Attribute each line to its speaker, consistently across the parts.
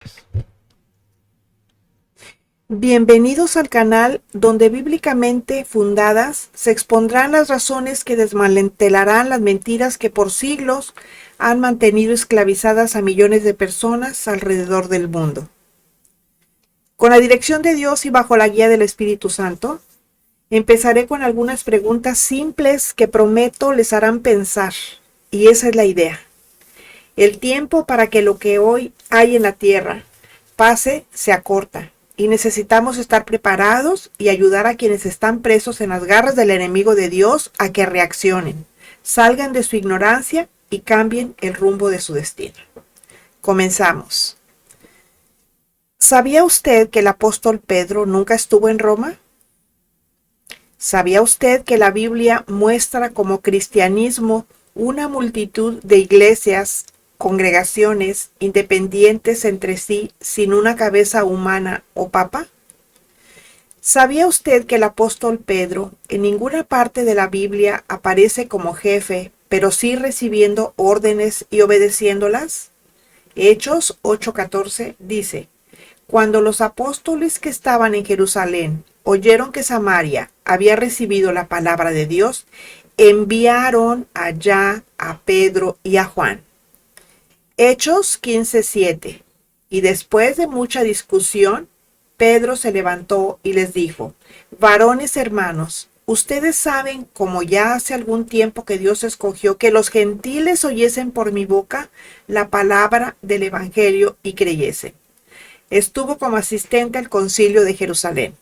Speaker 1: días.
Speaker 2: Bienvenidos al canal donde bíblicamente fundadas se expondrán las razones que desmantelarán las mentiras que por siglos han mantenido esclavizadas a millones de personas alrededor del mundo. Con la dirección de Dios y bajo la guía del Espíritu Santo, empezaré con algunas preguntas simples que prometo les harán pensar, y esa es la idea. El tiempo para que lo que hoy hay en la tierra pase se acorta y necesitamos estar preparados y ayudar a quienes están presos en las garras del enemigo de Dios a que reaccionen, salgan de su ignorancia y cambien el rumbo de su destino. Comenzamos. ¿Sabía usted que el apóstol Pedro nunca estuvo en Roma? ¿Sabía usted que la Biblia muestra como cristianismo una multitud de iglesias, congregaciones independientes entre sí sin una cabeza humana o papa? ¿Sabía usted que el apóstol Pedro en ninguna parte de la Biblia aparece como jefe, pero sí recibiendo órdenes y obedeciéndolas? Hechos 8:14 dice: Cuando los apóstoles que estaban en Jerusalén oyeron que Samaria había recibido la palabra de Dios, enviaron allá a Pedro y a Juan. Hechos 15:7. Y después de mucha discusión, Pedro se levantó y les dijo: Varones hermanos, ustedes saben, como ya hace algún tiempo que Dios escogió que los gentiles oyesen por mi boca la palabra del evangelio y creyesen. Estuvo como asistente al concilio de Jerusalén.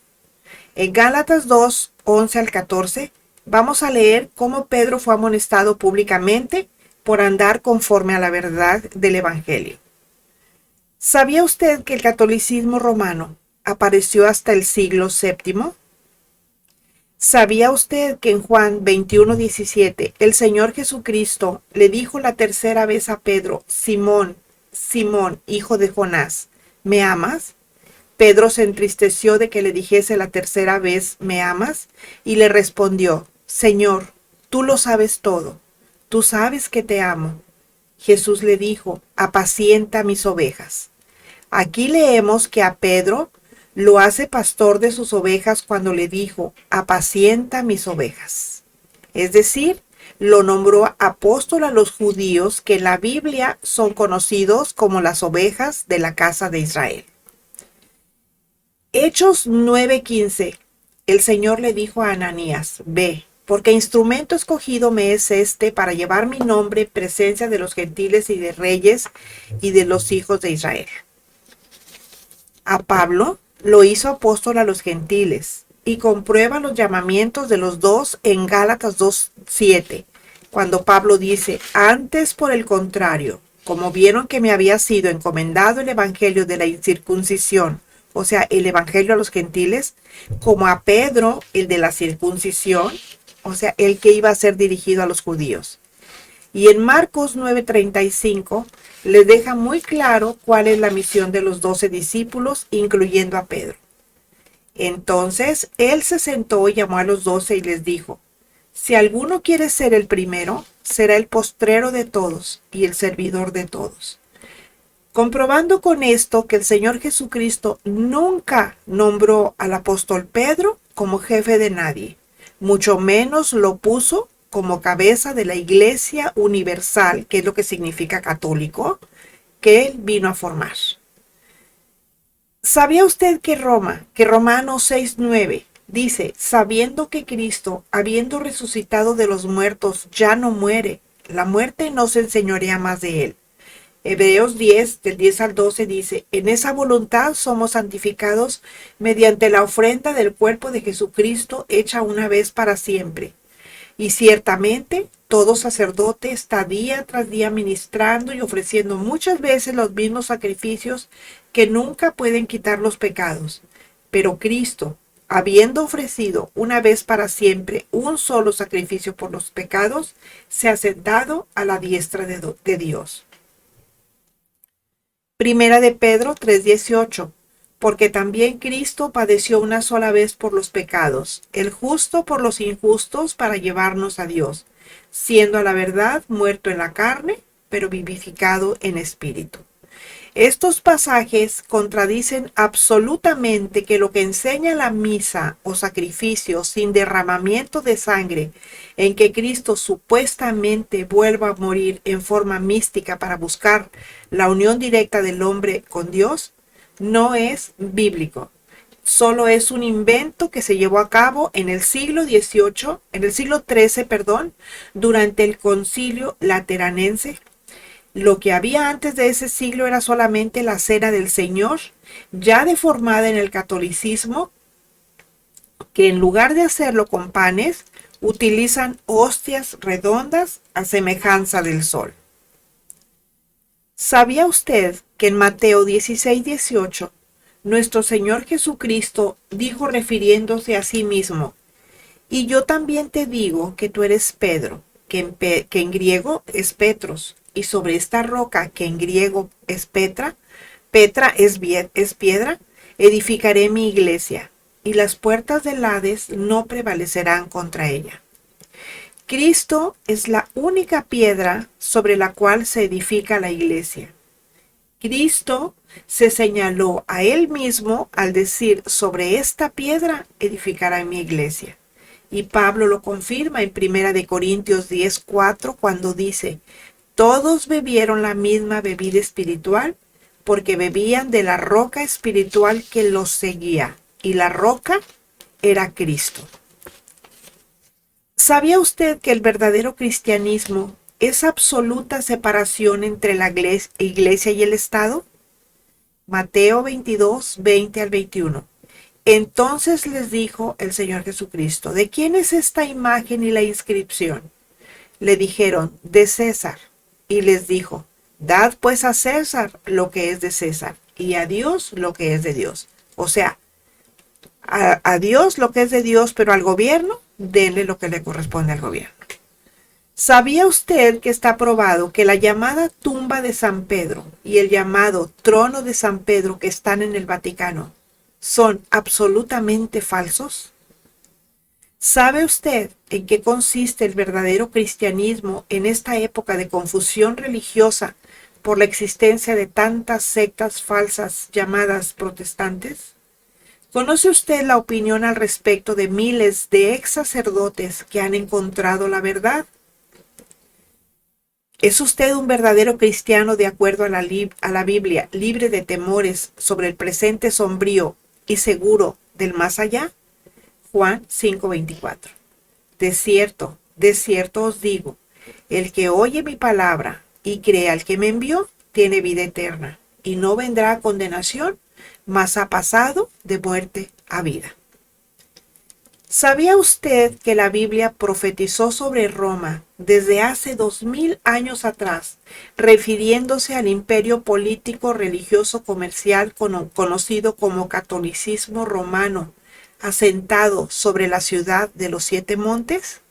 Speaker 2: En Gálatas 2, 11 al 14, vamos a leer cómo Pedro fue amonestado públicamente por andar conforme a la verdad del Evangelio. ¿Sabía usted que el catolicismo romano apareció hasta el siglo VII? ¿Sabía usted que en Juan 21:17 el Señor Jesucristo le dijo la tercera vez a Pedro: Simón, Simón, hijo de Jonás, ¿me amas? Pedro se entristeció de que le dijese la tercera vez: ¿me amas? Y le respondió: Señor, tú lo sabes todo, tú sabes que te amo. Jesús le dijo: apacienta mis ovejas. Aquí leemos que a Pedro lo hace pastor de sus ovejas cuando le dijo: apacienta mis ovejas. Es decir, lo nombró apóstol a los judíos que en la Biblia son conocidos como las ovejas de la casa de Israel. Hechos 9:15. El Señor le dijo a Ananías: ve, porque instrumento escogido me es este para llevar mi nombre en presencia de los gentiles y de reyes y de los hijos de Israel. A Pablo lo hizo apóstol a los gentiles y comprueba los llamamientos de los dos en Gálatas 2:7, cuando Pablo dice: antes, por el contrario, como vieron que me había sido encomendado el evangelio de la incircuncisión, o sea, el evangelio a los gentiles, como a Pedro el de la circuncisión, o sea, el que iba a ser dirigido a los judíos. Y en Marcos 9:35 les deja muy claro cuál es la misión de los 12 discípulos, incluyendo a Pedro. Entonces él se sentó y llamó a los 12 y les dijo: si alguno quiere ser el primero, será el postrero de todos y el servidor de todos. Comprobando con esto que el Señor Jesucristo nunca nombró al apóstol Pedro como jefe de nadie, mucho menos lo puso como cabeza de la Iglesia Universal, que es lo que significa católico, que él vino a formar. ¿Sabía usted que Romanos 6:9 dice: sabiendo que Cristo, habiendo resucitado de los muertos, ya no muere, la muerte no se enseñorea más de él? Hebreos 10, del 10 al 12 dice: en esa voluntad somos santificados mediante la ofrenda del cuerpo de Jesucristo hecha una vez para siempre. Y ciertamente todo sacerdote está día tras día ministrando y ofreciendo muchas veces los mismos sacrificios que nunca pueden quitar los pecados. Pero Cristo, habiendo ofrecido una vez para siempre un solo sacrificio por los pecados, se ha sentado a la diestra de Dios. Primera de Pedro 3:18. Porque también Cristo padeció una sola vez por los pecados, el justo por los injustos, para llevarnos a Dios, siendo a la verdad muerto en la carne, pero vivificado en espíritu. Estos pasajes contradicen absolutamente que lo que enseña la misa o sacrificio sin derramamiento de sangre, en que Cristo supuestamente vuelva a morir en forma mística para buscar la unión directa del hombre con Dios, no es bíblico. Solo es un invento que se llevó a cabo en el siglo XIII, perdón, durante el Concilio Lateranense. Lo que había antes de ese siglo era solamente la cena del Señor, ya deformada en el catolicismo, que en lugar de hacerlo con panes, utilizan hostias redondas a semejanza del sol. ¿Sabía usted que en Mateo 16:18, nuestro Señor Jesucristo dijo refiriéndose a sí mismo: y yo también te digo que tú eres Pedro, que en griego es Petros, y sobre esta roca, que en griego es Petra es piedra, edificaré mi iglesia, y las puertas del Hades no prevalecerán contra ella? Cristo es la única piedra sobre la cual se edifica la iglesia. Cristo se señaló a él mismo al decir: sobre esta piedra edificará mi iglesia. Y Pablo lo confirma en 1 Corintios 10:4 cuando dice: todos bebieron la misma bebida espiritual, porque bebían de la roca espiritual que los seguía, y la roca era Cristo. ¿Sabía usted que el verdadero cristianismo es absoluta separación entre la iglesia y el Estado? Mateo 22:20-21. Entonces les dijo el Señor Jesucristo: ¿de quién es esta imagen y la inscripción? Le dijeron: de César. Y les dijo: dad pues a César lo que es de César, y a Dios lo que es de Dios. O sea, a Dios lo que es de Dios, pero al gobierno, denle lo que le corresponde al gobierno. ¿Sabía usted que está probado que la llamada tumba de San Pedro y el llamado trono de San Pedro que están en el Vaticano son absolutamente falsos? ¿Sabe usted en qué consiste el verdadero cristianismo en esta época de confusión religiosa por la existencia de tantas sectas falsas llamadas protestantes? ¿Conoce usted la opinión al respecto de miles de ex sacerdotes que han encontrado la verdad? ¿Es usted un verdadero cristiano de acuerdo a la Biblia, libre de temores sobre el presente sombrío y seguro del más allá? Juan 5:24. De cierto os digo, el que oye mi palabra y cree al que me envió, tiene vida eterna, y no vendrá a condenación, mas ha pasado de muerte a vida. ¿Sabía usted que la Biblia profetizó sobre Roma desde hace 2000 años atrás, refiriéndose al imperio político, religioso, comercial conocido como catolicismo romano, asentado sobre la ciudad de los 7 montes?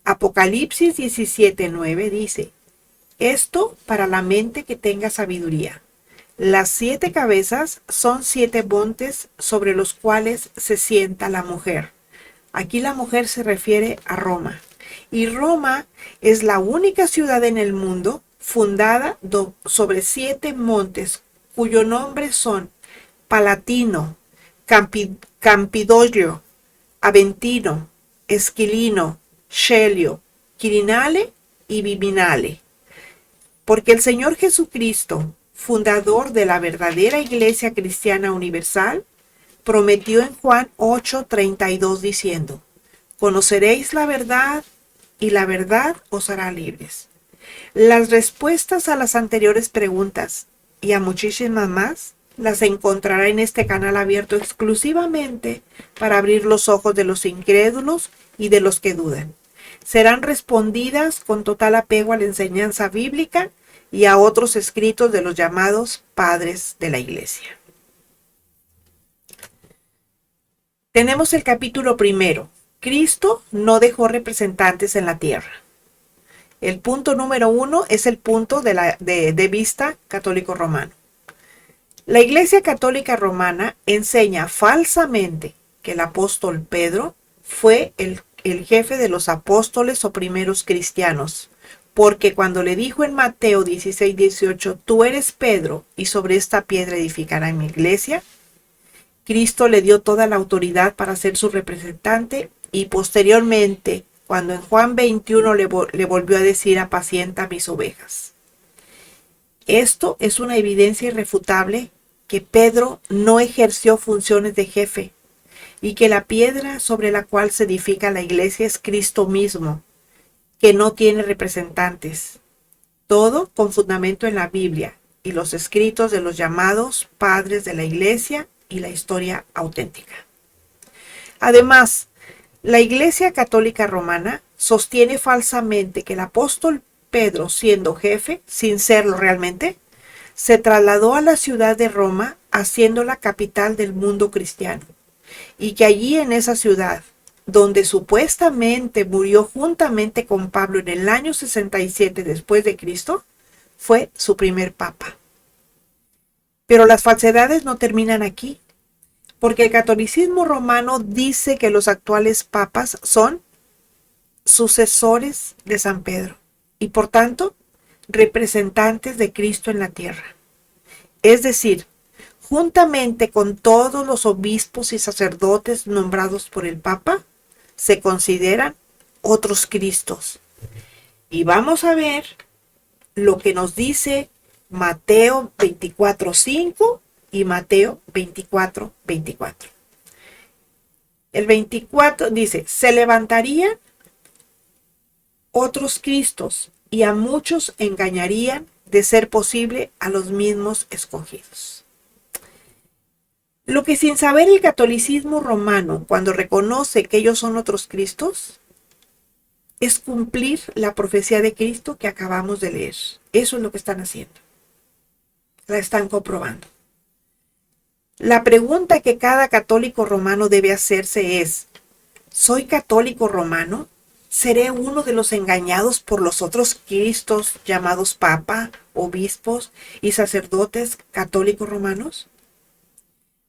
Speaker 2: Apocalipsis 17:9 dice: esto para la mente que tenga sabiduría. Las 7 cabezas son 7 montes sobre los cuales se sienta la mujer. Aquí la mujer se refiere a Roma. Y Roma es la única ciudad en el mundo fundada sobre 7 montes, cuyo nombre son Palatino, Campidoglio, Aventino, Esquilino, Scelio, Quirinale y Viminale. Porque el Señor Jesucristo, fundador de la verdadera Iglesia Cristiana Universal, prometió en Juan 8:32 diciendo: conoceréis la verdad y la verdad os hará libres. Las respuestas a las anteriores preguntas y a muchísimas más las encontrará en este canal abierto exclusivamente para abrir los ojos de los incrédulos y de los que dudan. Serán respondidas con total apego a la enseñanza bíblica y a otros escritos de los llamados padres de la Iglesia. Tenemos el capítulo 1. Cristo no dejó representantes en la tierra. El punto número 1 es el punto de vista católico romano. La Iglesia Católica Romana enseña falsamente que el apóstol Pedro fue el jefe de los apóstoles o primeros cristianos, Porque cuando le dijo en Mateo 16:18, tú eres Pedro, y sobre esta piedra edificaré mi iglesia, Cristo le dio toda la autoridad para ser su representante, y posteriormente, cuando en Juan 21 le volvió a decir, apacienta mis ovejas. Esto es una evidencia irrefutable que Pedro no ejerció funciones de jefe y que la piedra sobre la cual se edifica la iglesia es Cristo mismo, que no tiene representantes. Todo con fundamento en la Biblia y los escritos de los llamados padres de la iglesia y la historia auténtica. Además, la Iglesia Católica Romana sostiene falsamente que el apóstol Pedro, siendo jefe, sin serlo realmente, se trasladó a la ciudad de Roma, haciéndola capital del mundo cristiano, y que allí en esa ciudad, donde supuestamente murió juntamente con Pablo en el año 67 después de Cristo, fue su primer papa. Pero las falsedades no terminan aquí, porque el catolicismo romano dice que los actuales papas son sucesores de San Pedro y por tanto representantes de Cristo en la tierra. Es decir, juntamente con todos los obispos y sacerdotes nombrados por el Papa, se consideran otros Cristos. Y vamos a ver lo que nos dice Mateo 24:5 y Mateo 24:24. El 24 dice, se levantarían otros Cristos y a muchos engañarían, de ser posible, a los mismos escogidos. Lo que sin saber el catolicismo romano, cuando reconoce que ellos son otros Cristos, es cumplir la profecía de Cristo que acabamos de leer. Eso es lo que están haciendo. La están comprobando. La pregunta que cada católico romano debe hacerse es, ¿soy católico romano? ¿Seré uno de los engañados por los otros Cristos llamados Papa, obispos y sacerdotes católicos romanos?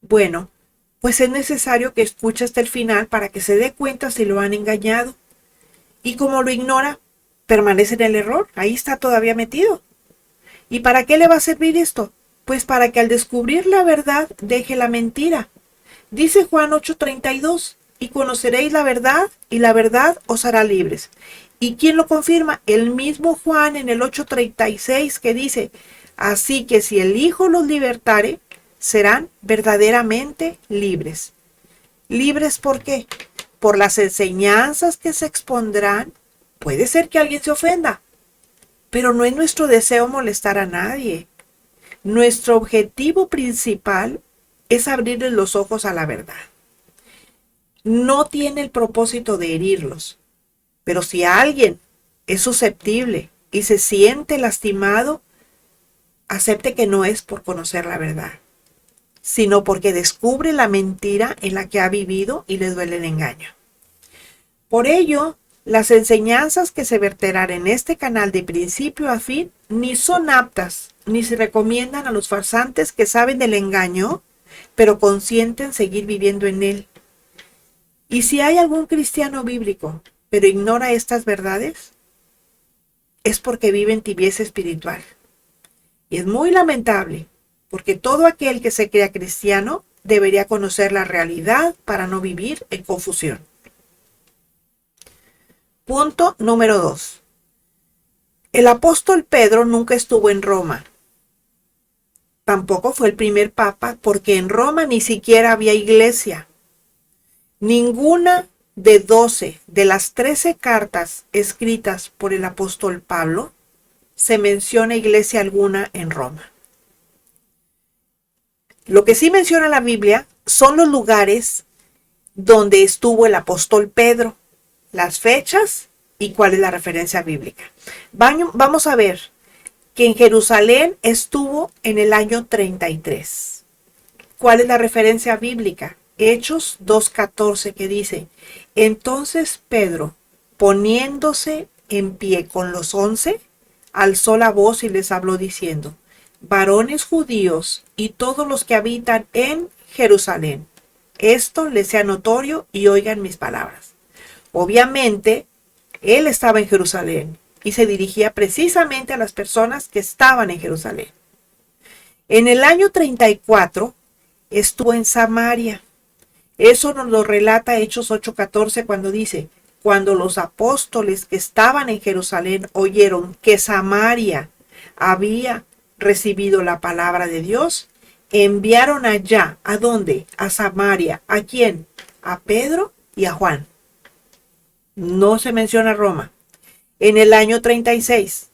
Speaker 2: Bueno, pues es necesario que escuche hasta el final para que se dé cuenta si lo han engañado. Y como lo ignora, permanece en el error, ahí está todavía metido. ¿Y para qué le va a servir esto? Pues para que al descubrir la verdad deje la mentira. Dice Juan 8:32, y conoceréis la verdad, y la verdad os hará libres. ¿Y quién lo confirma? El mismo Juan en el 8:36 que dice, así que si el Hijo los libertare, serán verdaderamente libres. ¿Libres por qué? Por las enseñanzas que se expondrán. Puede ser que alguien se ofenda, pero no es nuestro deseo molestar a nadie. Nuestro objetivo principal es abrirles los ojos a la verdad. No tiene el propósito de herirlos, pero si alguien es susceptible y se siente lastimado, acepte que no es por conocer la verdad, sino porque descubre la mentira en la que ha vivido y le duele el engaño. Por ello, las enseñanzas que se verterán en este canal de principio a fin ni son aptas, ni se recomiendan a los farsantes que saben del engaño, pero consienten seguir viviendo en él. Y si hay algún cristiano bíblico, pero ignora estas verdades, es porque vive en tibieza espiritual. Y es muy lamentable, porque todo aquel que se crea cristiano debería conocer la realidad para no vivir en confusión. Punto número 2. El apóstol Pedro nunca estuvo en Roma. Tampoco fue el primer papa, porque en Roma ni siquiera había iglesia. Ninguna de 12 de las 13 cartas escritas por el apóstol Pablo se menciona iglesia alguna en Roma. Lo que sí menciona la Biblia son los lugares donde estuvo el apóstol Pedro, las fechas y cuál es la referencia bíblica. Vamos a ver que en Jerusalén estuvo en el año 33. ¿Cuál es la referencia bíblica? Hechos 2:14 que dice, entonces Pedro, poniéndose en pie con los 11, alzó la voz y les habló diciendo, varones judíos y todos los que habitan en Jerusalén, esto les sea notorio y oigan mis palabras. Obviamente, él estaba en Jerusalén y se dirigía precisamente a las personas que estaban en Jerusalén. En el año 34 estuvo en Samaria. Eso nos lo relata Hechos 8:14 cuando dice: cuando los apóstoles que estaban en Jerusalén oyeron que Samaria había recibido la palabra de Dios, enviaron allá, ¿a dónde? A Samaria. ¿A quién? A Pedro y a Juan. No se menciona Roma. En el año 36,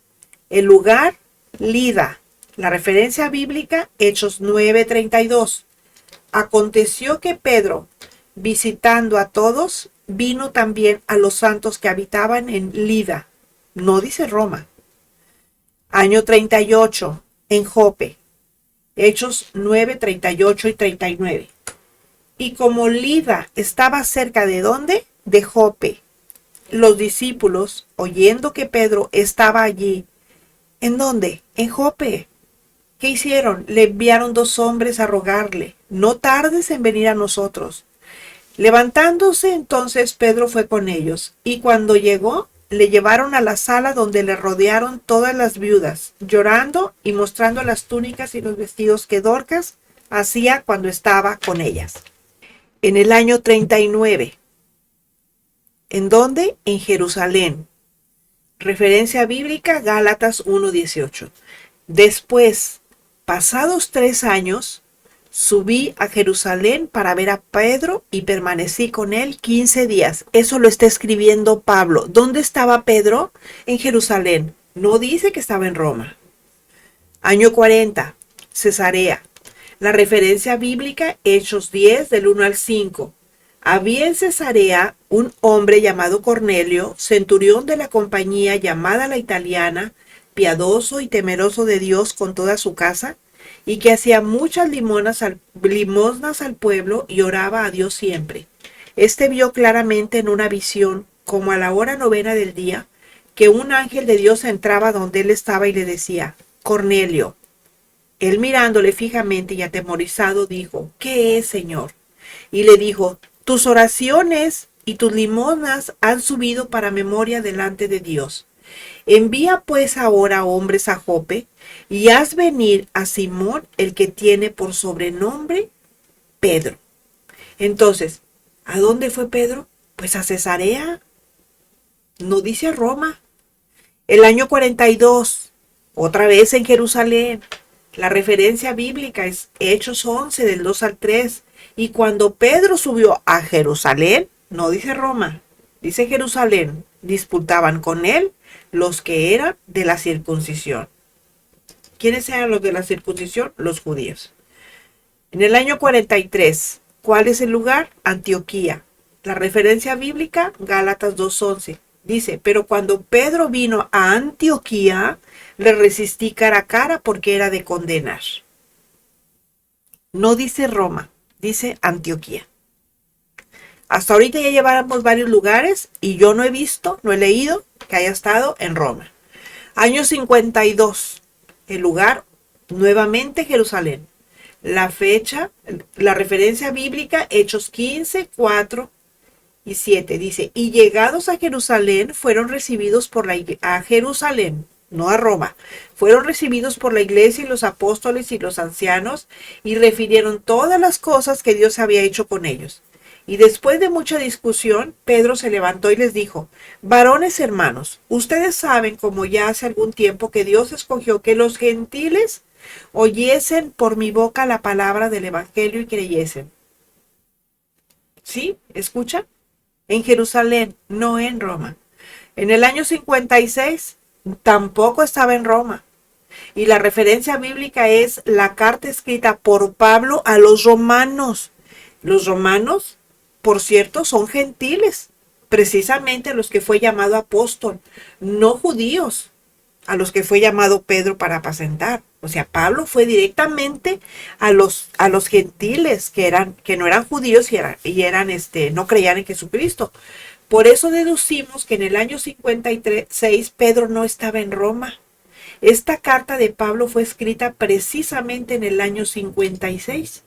Speaker 2: el lugar, Lida. La referencia bíblica, Hechos 9:32. Aconteció que Pedro, visitando a todos, vino también a los santos que habitaban en Lida. No dice Roma. Año 38, en Jope. Hechos 9:38 y 39. Y como Lida estaba cerca de ¿dónde? De Jope, los discípulos, oyendo que Pedro estaba allí, ¿en dónde? En Jope. ¿Qué hicieron? Le enviaron 2 hombres a rogarle: no tardes en venir a nosotros. Levantándose entonces Pedro fue con ellos, y cuando llegó, le llevaron a la sala donde le rodearon todas las viudas, llorando y mostrando las túnicas y los vestidos que Dorcas hacía cuando estaba con ellas. En el año 39. ¿En dónde? En Jerusalén. Referencia bíblica, Gálatas 1:18. Después, pasados 3 años, subí a Jerusalén para ver a Pedro y permanecí con él 15 días. Eso lo está escribiendo Pablo. ¿Dónde estaba Pedro? En Jerusalén. No dice que estaba en Roma. Año 40, Cesarea. La referencia bíblica, Hechos 10, del 1 al 5. Había en Cesarea un hombre llamado Cornelio, centurión de la compañía llamada la Italiana, piadoso y temeroso de Dios con toda su casa, y que hacía muchas limosnas al pueblo y oraba a Dios siempre. Este vio claramente en una visión, como a la hora 9 del día, que un ángel de Dios entraba donde él estaba y le decía: Cornelio. Él, mirándole fijamente y atemorizado, dijo: ¿qué es, Señor? Y le dijo: tus oraciones y tus limosnas han subido para memoria delante de Dios. Envía pues ahora hombres a Jope y haz venir a Simón, el que tiene por sobrenombre Pedro. Entonces, ¿a dónde fue Pedro? Pues a Cesarea. No dice a Roma. El año 42, otra vez en Jerusalén. La referencia bíblica es Hechos 11, del 2 al 3. Y cuando Pedro subió a Jerusalén, no dice Roma, dice Jerusalén, disputaban con él los que eran de la circuncisión. ¿Quiénes eran los de la circuncisión? Los judíos. En el año 43, ¿cuál es el lugar? Antioquía. La referencia bíblica, Gálatas 2:11. Dice: pero cuando Pedro vino a Antioquía, le resistí cara a cara porque era de condenar. No dice Roma, dice Antioquía. Hasta ahorita ya lleváramos varios lugares y yo no he visto, no he leído que haya estado en Roma. Año 52, el lugar, nuevamente Jerusalén. La fecha, la referencia bíblica, Hechos 15, 4 y 7. Dice: y llegados a Jerusalén, fueron recibidos por a Jerusalén, no a Roma, fueron recibidos por la iglesia y los apóstoles y los ancianos, y refirieron todas las cosas que Dios había hecho con ellos. Y después de mucha discusión, Pedro se levantó y les dijo: varones hermanos, ustedes saben, como ya hace algún tiempo, que Dios escogió que los gentiles oyesen por mi boca la palabra del evangelio y creyesen. ¿Sí? ¿Escucha? En Jerusalén, no en Roma. En el año 56, tampoco estaba en Roma. Y la referencia bíblica es la carta escrita por Pablo a los romanos. Los romanos, por cierto, son gentiles, precisamente a los que fue llamado apóstol, no judíos, a los que fue llamado Pedro para apacentar. O sea, Pablo fue directamente a los gentiles que no eran judíos y no creían en Jesucristo. Por eso deducimos que en el año 56 Pedro no estaba en Roma. Esta carta de Pablo fue escrita precisamente en el año 56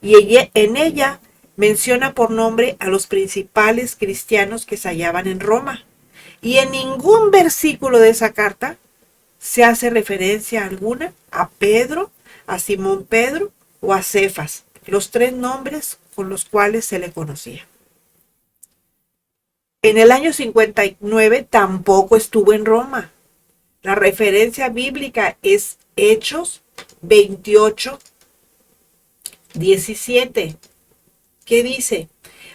Speaker 2: y en ella menciona por nombre a los principales cristianos que se hallaban en Roma. Y en ningún versículo de esa carta se hace referencia alguna a Pedro, a Simón Pedro o a Cefas, los tres nombres con los cuales se le conocía. En el año 59 tampoco estuvo en Roma. La referencia bíblica es Hechos 28, 17, que dice: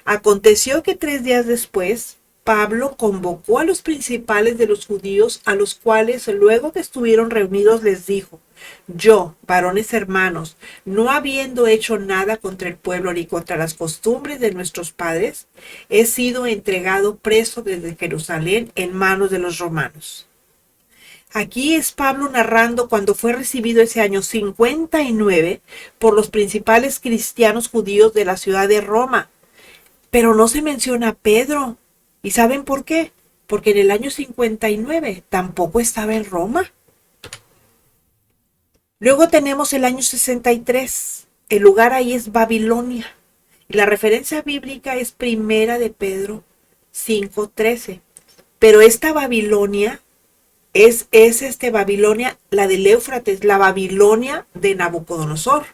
Speaker 2: aconteció que 3 días después, Pablo convocó a los principales de los judíos, a los cuales luego que estuvieron reunidos les dijo: yo, varones hermanos, no habiendo hecho nada contra el pueblo ni contra las costumbres de nuestros padres, he sido entregado preso desde Jerusalén en manos de los romanos. Aquí es Pablo narrando cuando fue recibido ese año 59 por los principales cristianos judíos de la ciudad de Roma. Pero no se menciona a Pedro. ¿Y saben por qué? Porque en el año 59 tampoco estaba en Roma. Luego tenemos el año 63. El lugar ahí es Babilonia. Y la referencia bíblica es Primera de Pedro 5:13. Pero esta Babilonia es Babilonia, la del Éufrates, la Babilonia de Nabucodonosor.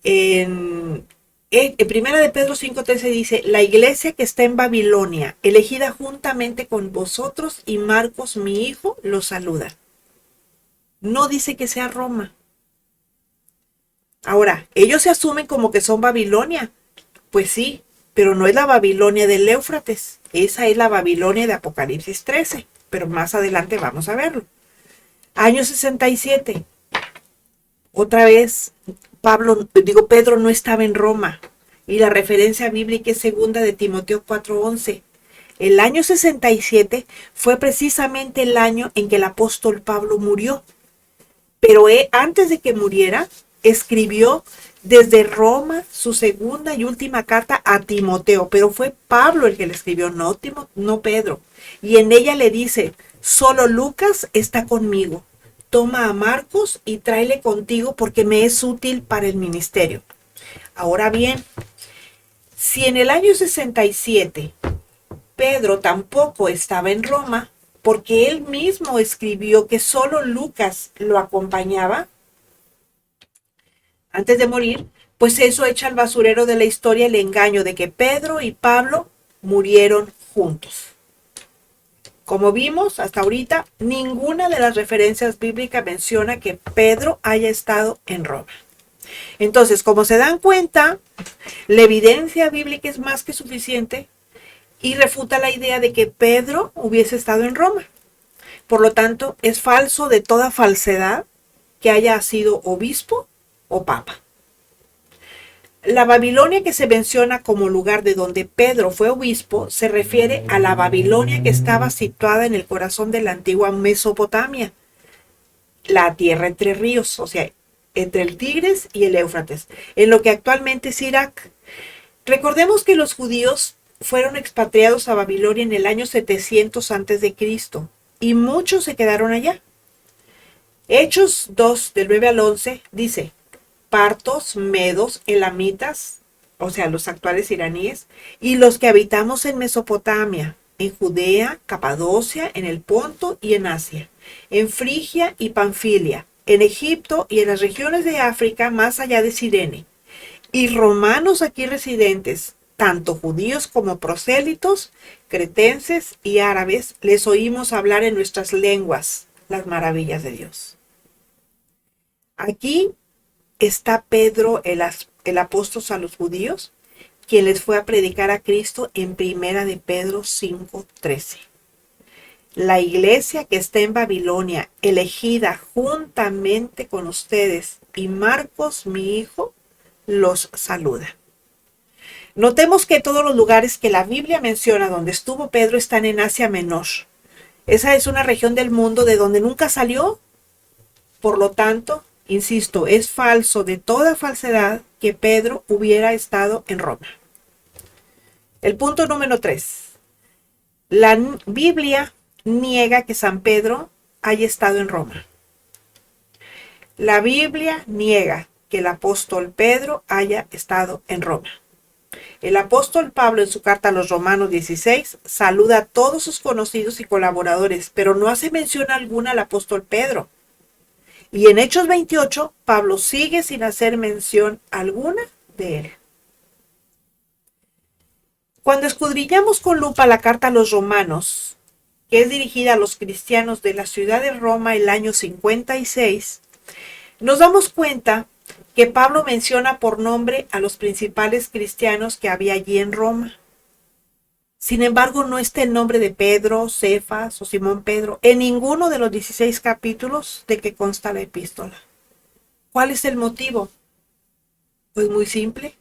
Speaker 2: En Primera de Pedro 5:13 dice: la iglesia que está en Babilonia, elegida juntamente con vosotros, y Marcos, mi hijo, los saluda. No dice que sea Roma. Ahora, ellos se asumen como que son Babilonia. Pues sí, pero no es la Babilonia del Éufrates. Esa es la Babilonia de Apocalipsis 13. Pero más adelante vamos a verlo. Año 67. Otra vez, Pedro no estaba en Roma. Y la referencia bíblica es segunda de Timoteo 4:11. El año 67 fue precisamente el año en que el apóstol Pablo murió. Pero antes de que muriera, escribió desde Roma su segunda y última carta a Timoteo. Pero fue Pablo el que le escribió, no Pedro. Y en ella le dice: solo Lucas está conmigo. Toma a Marcos y tráele contigo porque me es útil para el ministerio. Ahora bien, si en el año 67 Pedro tampoco estaba en Roma, porque él mismo escribió que solo Lucas lo acompañaba antes de morir, pues eso echa al basurero de la historia el engaño de que Pedro y Pablo murieron juntos. Como vimos hasta ahorita, ninguna de las referencias bíblicas menciona que Pedro haya estado en Roma. Entonces, como se dan cuenta, la evidencia bíblica es más que suficiente y refuta la idea de que Pedro hubiese estado en Roma. Por lo tanto, es falso de toda falsedad que haya sido obispo o papa. La Babilonia que se menciona como lugar de donde Pedro fue obispo se refiere a la Babilonia que estaba situada en el corazón de la antigua Mesopotamia, la tierra entre ríos, o sea, entre el Tigris y el Éufrates, en lo que actualmente es Irak. Recordemos que los judíos fueron expatriados a Babilonia en el año 700 a.C. y muchos se quedaron allá. Hechos 2, del 9 al 11, dice: partos, medos, elamitas, o sea, los actuales iraníes, y los que habitamos en Mesopotamia, en Judea, Capadocia, en el Ponto y en Asia, en Frigia y Panfilia, en Egipto y en las regiones de África más allá de Cirene, y romanos aquí residentes, tanto judíos como prosélitos, cretenses y árabes, les oímos hablar en nuestras lenguas las maravillas de Dios. Aquí está Pedro, el apóstol a los judíos, quien les fue a predicar a Cristo en Primera de Pedro 5:13. La iglesia que está en Babilonia, elegida juntamente con ustedes, y Marcos, mi hijo, los saluda. Notemos que todos los lugares que la Biblia menciona donde estuvo Pedro están en Asia Menor. Esa es una región del mundo de donde nunca salió. Por lo tanto, insisto, es falso de toda falsedad que Pedro hubiera estado en Roma. El punto número 3. La Biblia niega que San Pedro haya estado en Roma. La Biblia niega que el apóstol Pedro haya estado en Roma. El apóstol Pablo en su carta a los Romanos 16 saluda a todos sus conocidos y colaboradores, pero no hace mención alguna al apóstol Pedro. Y en Hechos 28, Pablo sigue sin hacer mención alguna de él. Cuando escudriñamos con lupa la carta a los Romanos, que es dirigida a los cristianos de la ciudad de Roma el año 56, nos damos cuenta que Pablo menciona por nombre a los principales cristianos que había allí en Roma. Sin embargo, no está el nombre de Pedro, Cefas o Simón Pedro en ninguno de los 16 capítulos de que consta la epístola. ¿Cuál es el motivo? Pues muy simple.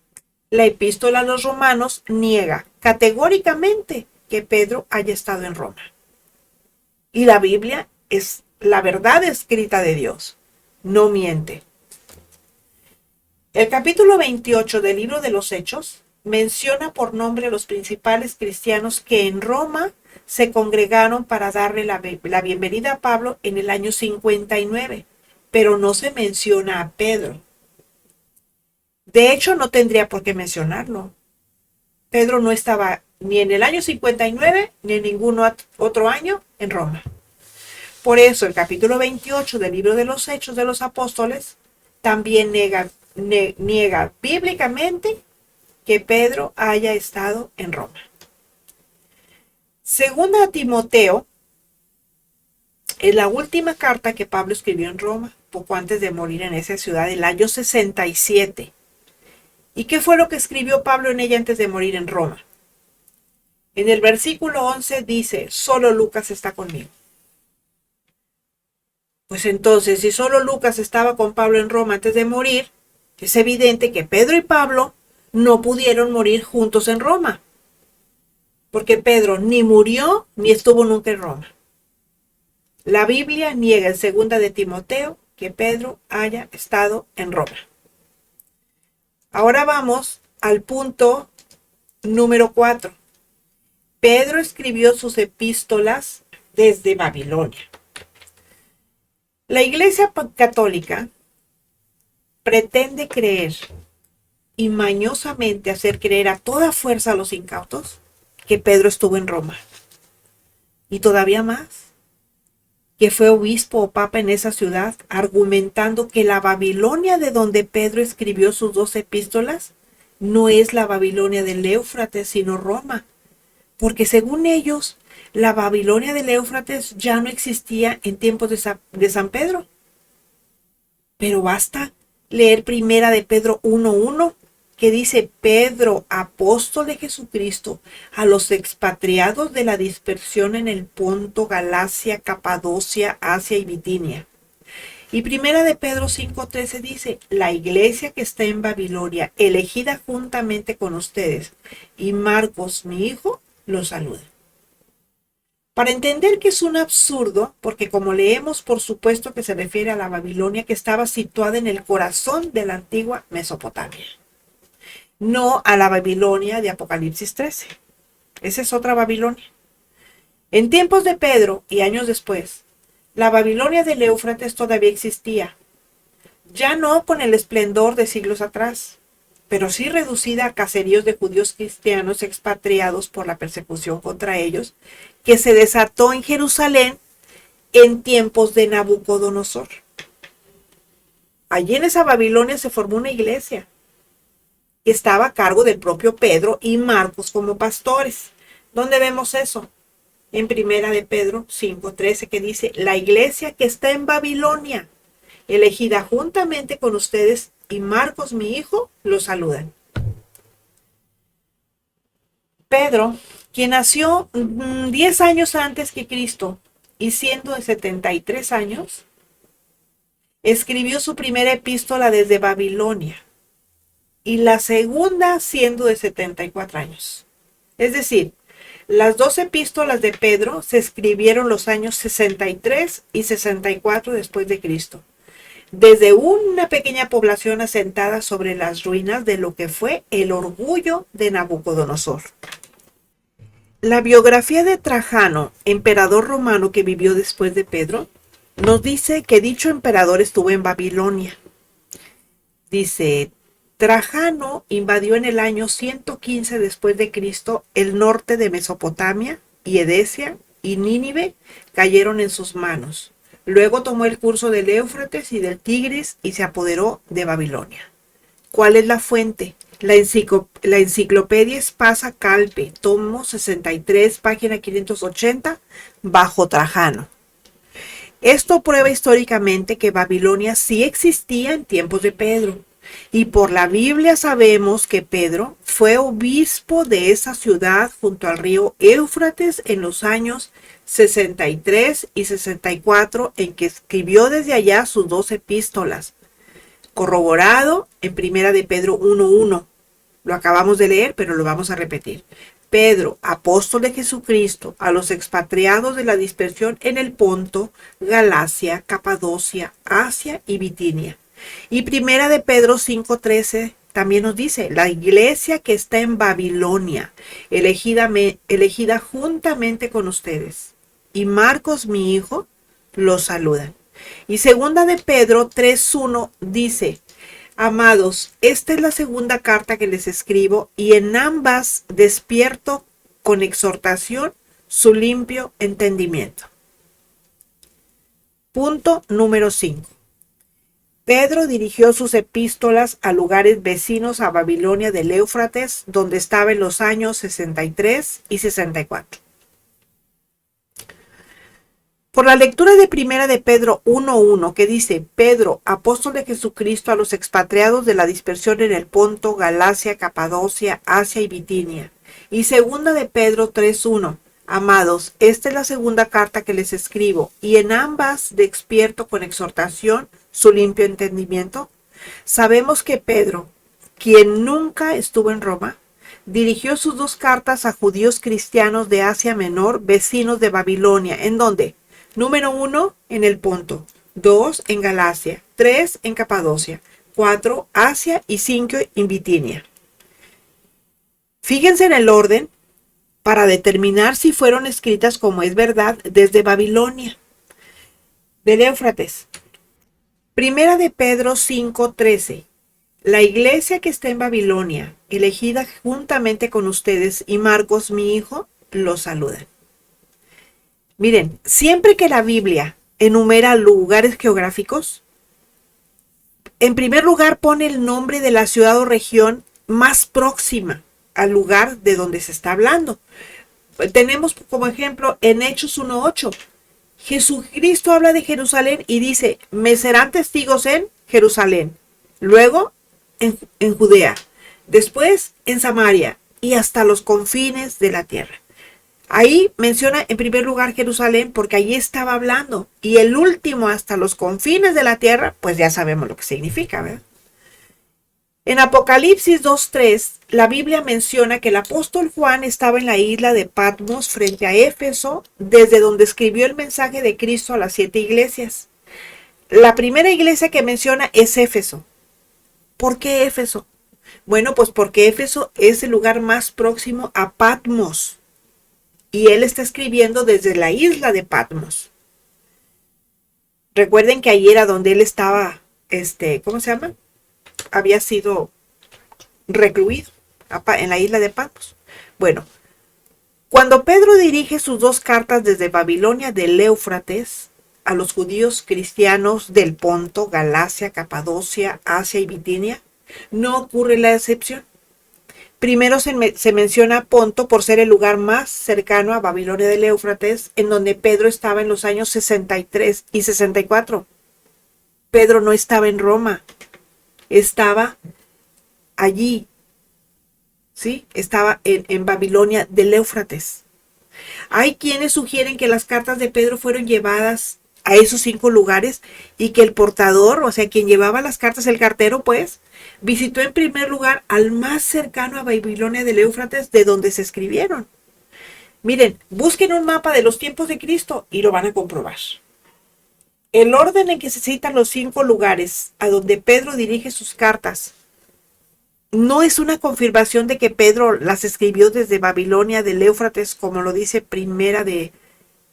Speaker 2: La epístola a los romanos niega categóricamente que Pedro haya estado en Roma. Y la Biblia es la verdad escrita de Dios. No miente. El capítulo 28 del libro de los Hechos menciona por nombre a los principales cristianos que en Roma se congregaron para darle la bienvenida a Pablo en el año 59, pero no se menciona a Pedro. De hecho, no tendría por qué mencionarlo. Pedro no estaba ni en el año 59 ni en ningún otro año en Roma. Por eso el capítulo 28 del libro de los Hechos de los Apóstoles también niega bíblicamente que Pedro haya estado en Roma. Segunda a Timoteo es la última carta que Pablo escribió en Roma, poco antes de morir en esa ciudad, el año 67. ¿Y qué fue lo que escribió Pablo en ella antes de morir en Roma? En el versículo 11 dice, solo Lucas está conmigo. Pues entonces, si solo Lucas estaba con Pablo en Roma antes de morir, es evidente que Pedro y Pablo no pudieron morir juntos en Roma, porque Pedro ni murió ni estuvo nunca en Roma. La Biblia niega en 2 de Timoteo que Pedro haya estado en Roma. Ahora vamos al punto número 4. Pedro escribió sus epístolas desde Babilonia. La Iglesia Católica pretende creer y mañosamente hacer creer a toda fuerza a los incautos que Pedro estuvo en Roma. Y todavía más, que fue obispo o papa en esa ciudad, argumentando que la Babilonia de donde Pedro escribió sus 2 epístolas no es la Babilonia del Éufrates, sino Roma, porque según ellos, la Babilonia del Éufrates ya no existía en tiempos de San Pedro. Pero basta leer primera de Pedro 1:1, que dice, Pedro, apóstol de Jesucristo, a los expatriados de la dispersión en el Ponto, Galacia, Capadocia, Asia y Bitinia. Y primera de Pedro 5:13 dice, la iglesia que está en Babilonia, elegida juntamente con ustedes, y Marcos, mi hijo, los saluda. Para entender que es un absurdo, porque como leemos, por supuesto que se refiere a la Babilonia que estaba situada en el corazón de la antigua Mesopotamia, no a la Babilonia de Apocalipsis 13. Esa es otra Babilonia. En tiempos de Pedro y años después, la Babilonia del Éufrates todavía existía, ya no con el esplendor de siglos atrás, pero sí reducida a caseríos de judíos cristianos expatriados por la persecución contra ellos, que se desató en Jerusalén en tiempos de Nabucodonosor. Allí en esa Babilonia se formó una iglesia que estaba a cargo del propio Pedro y Marcos como pastores. ¿Dónde vemos eso? En primera de Pedro 5:13, que dice, la iglesia que está en Babilonia, elegida juntamente con ustedes, y Marcos, mi hijo, los saludan. Pedro, quien nació 10 años antes que Cristo y siendo de 73 años, escribió su primera epístola desde Babilonia y la segunda siendo de 74 años. Es decir, las 2 epístolas de Pedro se escribieron los años 63 y 64 después de Cristo, desde una pequeña población asentada sobre las ruinas de lo que fue el orgullo de Nabucodonosor. La biografía de Trajano, emperador romano que vivió después de Pedro, nos dice que dicho emperador estuvo en Babilonia. Dice, Trajano invadió en el año 115 después de Cristo el norte de Mesopotamia y Edesia y Nínive cayeron en sus manos. Luego tomó el curso del Éufrates y del Tigris y se apoderó de Babilonia. ¿Cuál es la fuente? La enciclopedia Espasa Calpe, tomo 63, página 580, bajo Trajano. Esto prueba históricamente que Babilonia sí existía en tiempos de Pedro. Y por la Biblia sabemos que Pedro fue obispo de esa ciudad junto al río Éufrates en los años 63 y 64, en que escribió desde allá sus 2 epístolas, corroborado en Primera de Pedro 1:1. Lo acabamos de leer, pero lo vamos a repetir. Pedro, apóstol de Jesucristo, a los expatriados de la dispersión en el Ponto, Galacia, Capadocia, Asia y Bitinia. Y Primera de Pedro 5:13 también nos dice, la iglesia que está en Babilonia, elegida juntamente con ustedes. Y Marcos, mi hijo, los saludan. Y Segunda de Pedro 3:1 dice, amados, esta es la segunda carta que les escribo y en ambas despierto con exhortación su limpio entendimiento. Punto número 5. Pedro dirigió sus epístolas a lugares vecinos a Babilonia del Éufrates, donde estaba en los años 63 y 64. Por la lectura de Primera de Pedro 1:1, que dice, Pedro, apóstol de Jesucristo a los expatriados de la dispersión en el Ponto, Galacia, Capadocia, Asia y Bitinia. Y Segunda de Pedro 3:1, amados, esta es la segunda carta que les escribo, y en ambas despierto con exhortación su limpio entendimiento. Sabemos que Pedro, quien nunca estuvo en Roma, dirigió sus 2 cartas a judíos cristianos de Asia Menor, vecinos de Babilonia, en donde, número 1, en el Ponto, 2, en Galacia, 3, en Capadocia, 4, Asia y 5, en Bitinia. Fíjense en el orden para determinar si fueron escritas como es verdad desde Babilonia, del Éufrates. Primera de Pedro 5:13. La iglesia que está en Babilonia, elegida juntamente con ustedes, y Marcos, mi hijo, los saludan. Miren, siempre que la Biblia enumera lugares geográficos, en primer lugar pone el nombre de la ciudad o región más próxima al lugar de donde se está hablando. Tenemos como ejemplo en Hechos 1:8. Jesucristo habla de Jerusalén y dice, me serán testigos en Jerusalén, luego en Judea, después en Samaria y hasta los confines de la tierra. Ahí menciona en primer lugar Jerusalén porque allí estaba hablando, y el último hasta los confines de la tierra, pues ya sabemos lo que significa, ¿verdad? En Apocalipsis 2:3, la Biblia menciona que el apóstol Juan estaba en la isla de Patmos frente a Éfeso, desde donde escribió el mensaje de Cristo a las 7 iglesias. La primera iglesia que menciona es Éfeso. ¿Por qué Éfeso? Bueno, pues porque Éfeso es el lugar más próximo a Patmos, y él está escribiendo desde la isla de Patmos. Recuerden que ahí era donde él estaba, ¿cómo se llama? Había sido recluido en la isla de Patmos. Bueno, cuando Pedro dirige sus 2 cartas desde Babilonia del Éufrates a los judíos cristianos del Ponto, Galacia, Capadocia, Asia y Bitinia, no ocurre la excepción. Primero se menciona Ponto por ser el lugar más cercano a Babilonia del Éufrates, en donde Pedro estaba en los años 63 y 64. Pedro no estaba en Roma, estaba allí, ¿sí? Estaba en Babilonia del Éufrates. Hay quienes sugieren que las cartas de Pedro fueron llevadas a esos 5 lugares y que el portador, o sea, quien llevaba las cartas, el cartero, pues, visitó en primer lugar al más cercano a Babilonia del Éufrates, de donde se escribieron. Miren, busquen un mapa de los tiempos de Cristo y lo van a comprobar. El orden en que se citan los 5 lugares a donde Pedro dirige sus cartas no es una confirmación de que Pedro las escribió desde Babilonia del Éufrates, como lo dice Primera de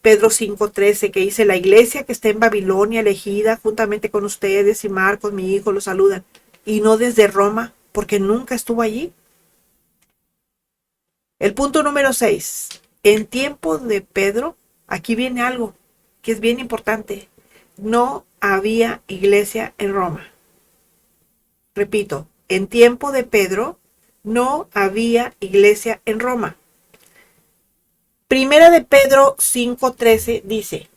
Speaker 2: Pedro 5:13, que dice, la iglesia que está en Babilonia, elegida juntamente con ustedes, y Marcos, mi hijo, los saludan, y no desde Roma, porque nunca estuvo allí. El punto número 6. En tiempo de Pedro, aquí viene algo que es bien importante. No había iglesia en Roma. Repito, en tiempo de Pedro, no había iglesia en Roma. Primera de Pedro 5:13 dice,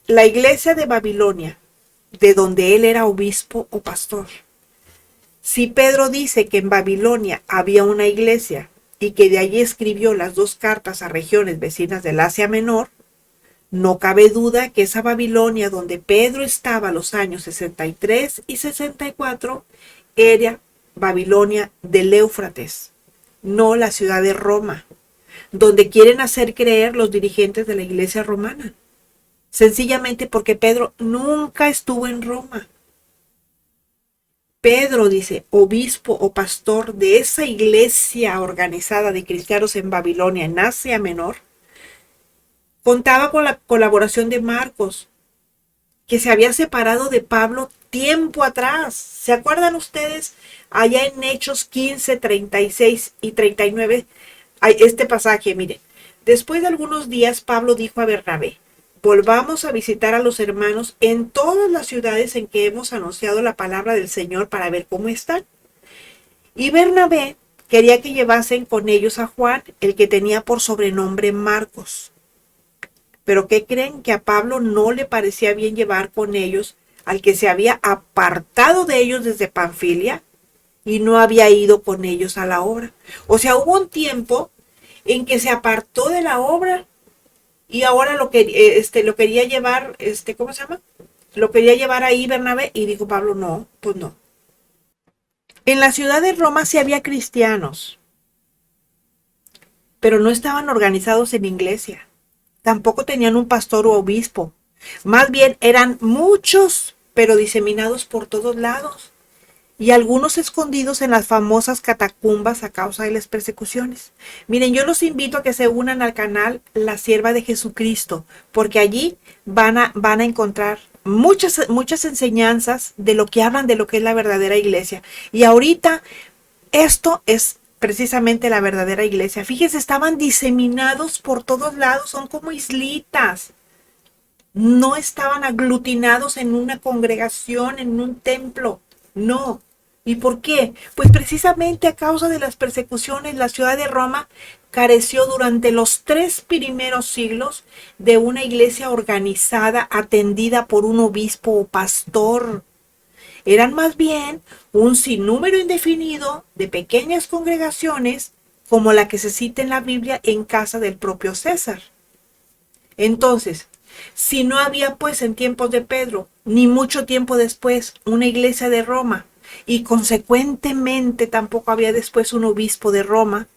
Speaker 2: la iglesia de Babilonia, de donde él era obispo o pastor. Si Pedro dice que en Babilonia había una iglesia y que de allí escribió las 2 cartas a regiones vecinas del Asia Menor, no cabe duda que esa Babilonia donde Pedro estaba los años 63 y 64 era Babilonia del Éufrates, no la ciudad de Roma, donde quieren hacer creer los dirigentes de la iglesia romana. Sencillamente porque Pedro nunca estuvo en Roma. Pedro, dice, obispo o pastor de esa iglesia organizada de cristianos en Babilonia, en Asia Menor, contaba con la colaboración de Marcos, que se había separado de Pablo tiempo atrás. ¿Se acuerdan ustedes? Allá en Hechos 15, 36 y 39, hay este pasaje, mire. Después de algunos días, Pablo dijo a Bernabé, volvamos a visitar a los hermanos en todas las ciudades en que hemos anunciado la palabra del Señor para ver cómo están. Y Bernabé quería que llevasen con ellos a Juan, el que tenía por sobrenombre Marcos. Pero ¿qué creen? Que a Pablo no le parecía bien llevar con ellos al que se había apartado de ellos desde Panfilia y no había ido con ellos a la obra. O sea, hubo un tiempo en que se apartó de la obra y ahora lo quería llevar, ¿cómo se llama? Lo quería llevar ahí Bernabé y dijo Pablo, no, pues no. En la ciudad de Roma sí había cristianos, pero no estaban organizados en iglesia. Tampoco tenían un pastor o obispo. Más bien eran muchos, pero diseminados por todos lados. Y algunos escondidos en las famosas catacumbas a causa de las persecuciones. Miren, yo los invito a que se unan al canal La Sierva de Jesucristo, porque allí van a encontrar muchas enseñanzas de lo que hablan de lo que es la verdadera iglesia. Y ahorita esto es precisamente la verdadera iglesia. Fíjense, estaban diseminados por todos lados, son como islitas. No estaban aglutinados en una congregación, en un templo. No. ¿Y por qué? Pues precisamente a causa de las persecuciones, la ciudad de Roma careció durante los 3 primeros siglos de una iglesia organizada, atendida por un obispo o pastor. Eran más bien un sinnúmero indefinido de pequeñas congregaciones como la que se cita en la Biblia en casa del propio César. Entonces, si no había pues en tiempos de Pedro, ni mucho tiempo después, una iglesia de Roma, y consecuentemente tampoco había después un obispo de Roma,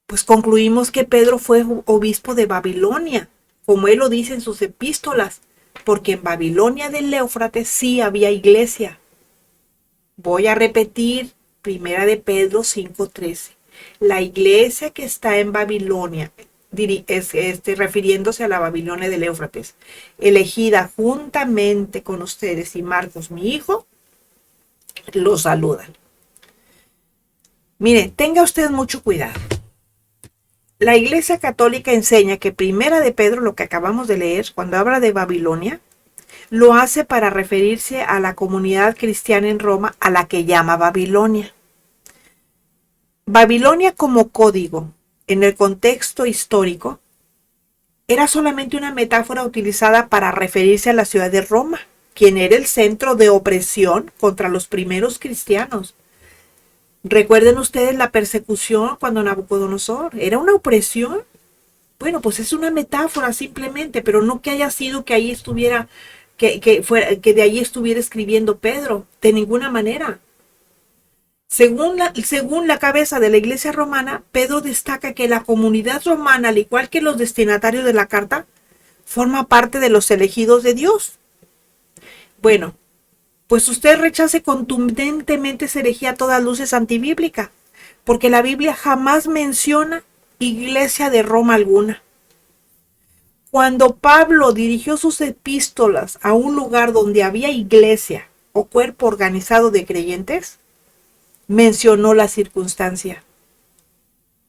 Speaker 2: pues concluimos que Pedro fue obispo de Babilonia, como él lo dice en sus epístolas, porque en Babilonia del Éufrates sí había iglesia. Voy a repetir, Primera de Pedro 5:13. La iglesia que está en Babilonia, refiriéndose a la Babilonia del Éufrates, elegida juntamente con ustedes y Marcos, mi hijo, los saludan. Mire, tenga usted mucho cuidado. La Iglesia Católica enseña que Primera de Pedro, lo que acabamos de leer, cuando habla de Babilonia, lo hace para referirse a la comunidad cristiana en Roma a la que llama Babilonia. Babilonia como código, en el contexto histórico, era solamente una metáfora utilizada para referirse a la ciudad de Roma, quien era el centro de opresión contra los primeros cristianos. ¿Recuerden ustedes la persecución cuando Nabucodonosor? ¿Era una opresión? Bueno, pues es una metáfora simplemente, pero no que haya sido que ahí estuviera, que de ahí estuviera escribiendo Pedro, de ninguna manera. Según la cabeza de la iglesia romana, Pedro destaca que la comunidad romana, al igual que los destinatarios de la carta, forma parte de los elegidos de Dios. Bueno, pues usted rechace contundentemente esa herejía a todas luces antibíblica, porque la Biblia jamás menciona iglesia de Roma alguna. Cuando Pablo dirigió sus epístolas a un lugar donde había iglesia o cuerpo organizado de creyentes, mencionó la circunstancia.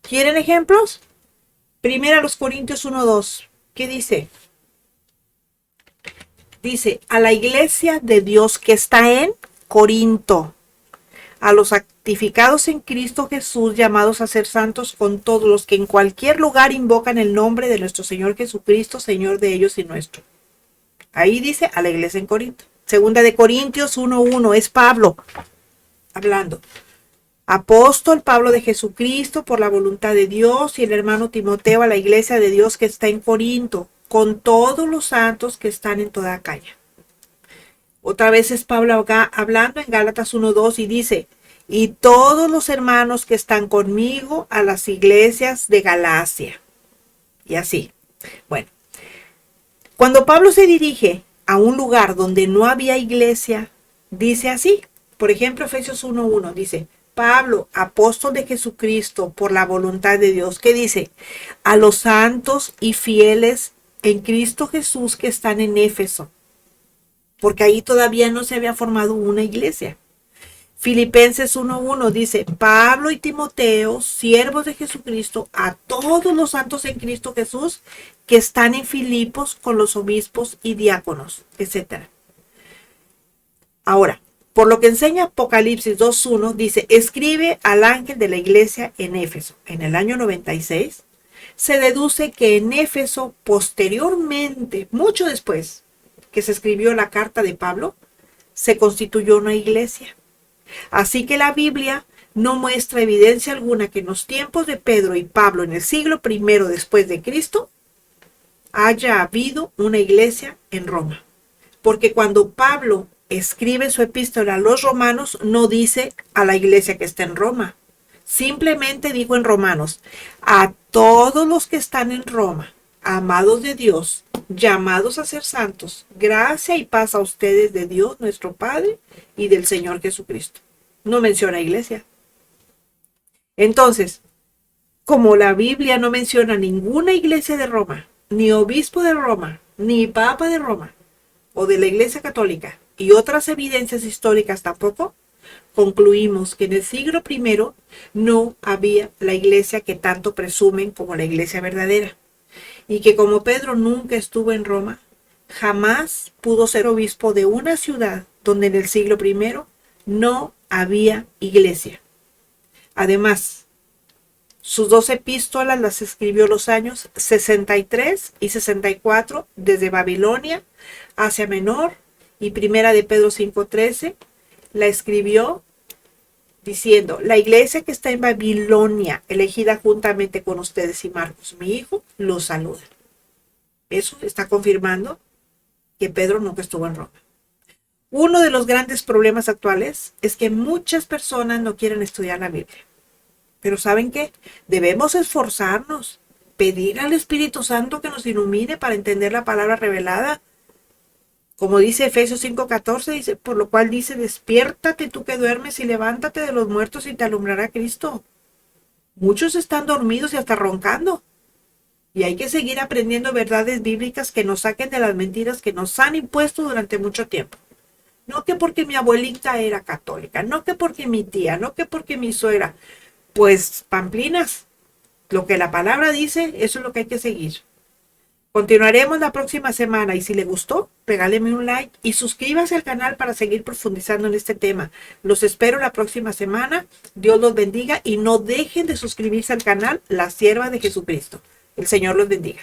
Speaker 2: ¿Quieren ejemplos? Primera los Corintios 1:2. ¿Qué dice? Dice, a la iglesia de Dios que está en Corinto, a los santificados en Cristo Jesús, llamados a ser santos con todos los que en cualquier lugar invocan el nombre de nuestro Señor Jesucristo, Señor de ellos y nuestro. Ahí dice a la iglesia en Corinto. Segunda de Corintios 1:1, es Pablo hablando. Apóstol Pablo de Jesucristo por la voluntad de Dios, y el hermano Timoteo a la iglesia de Dios que está en Corinto, con todos los santos que están en toda Acaya. Otra vez es Pablo hablando en Gálatas 1:2 y dice, y todos los hermanos que están conmigo a las iglesias de Galacia. Y así. Bueno, cuando Pablo se dirige a un lugar donde no había iglesia, dice así. Por ejemplo, Efesios 1:1 dice, Pablo, apóstol de Jesucristo por la voluntad de Dios. ¿Qué dice? A los santos y fieles en Cristo Jesús que están en Éfeso. Porque ahí todavía no se había formado una iglesia. Filipenses 1:1 dice, Pablo y Timoteo, siervos de Jesucristo, a todos los santos en Cristo Jesús que están en Filipos con los obispos y diáconos, etc. Ahora, por lo que enseña Apocalipsis 2:1, dice, escribe al ángel de la iglesia en Éfeso. En el año 96, se deduce que en Éfeso, posteriormente, mucho después que se escribió la carta de Pablo, se constituyó una iglesia. Así que la Biblia no muestra evidencia alguna que en los tiempos de Pedro y Pablo, en el siglo I después de Cristo, haya habido una iglesia en Roma. Porque cuando Pablo escribe su epístola a los romanos, no dice a la iglesia que está en Roma. Simplemente dijo en Romanos, a todos los que están en Roma, amados de Dios, llamados a ser santos, gracia y paz a ustedes de Dios nuestro Padre y del Señor Jesucristo. No menciona iglesia. Entonces, como la Biblia no menciona ninguna iglesia de Roma, ni obispo de Roma, ni papa de Roma, o de la iglesia católica, y otras evidencias históricas tampoco, concluimos que en el siglo I no había la iglesia que tanto presumen como la iglesia verdadera, y que como Pedro nunca estuvo en Roma, jamás pudo ser obispo de una ciudad donde en el siglo I no había iglesia. Además, sus 2 epístolas las escribió los años 63 y 64 desde Babilonia, Asia Menor, y Primera de Pedro 5:13 la escribió diciendo, la iglesia que está en Babilonia, elegida juntamente con ustedes y Marcos, mi hijo, los saluda. Eso está confirmando que Pedro nunca estuvo en Roma. Uno de los grandes problemas actuales es que muchas personas no quieren estudiar la Biblia. Pero ¿saben qué? Debemos esforzarnos, pedir al Espíritu Santo que nos ilumine para entender la palabra revelada. Como dice Efesios 5:14, dice, por lo cual dice, despiértate tú que duermes y levántate de los muertos y te alumbrará Cristo. Muchos están dormidos y hasta roncando. Y hay que seguir aprendiendo verdades bíblicas que nos saquen de las mentiras que nos han impuesto durante mucho tiempo. No que porque mi abuelita era católica, no que porque mi tía, no que porque mi suegra. Pues pamplinas, lo que la palabra dice, eso es lo que hay que seguir. Continuaremos la próxima semana y si le gustó, regáleme un like y suscríbase al canal para seguir profundizando en este tema. Los espero la próxima semana. Dios los bendiga y no dejen de suscribirse al canal La Sierva de Jesucristo. El Señor los bendiga.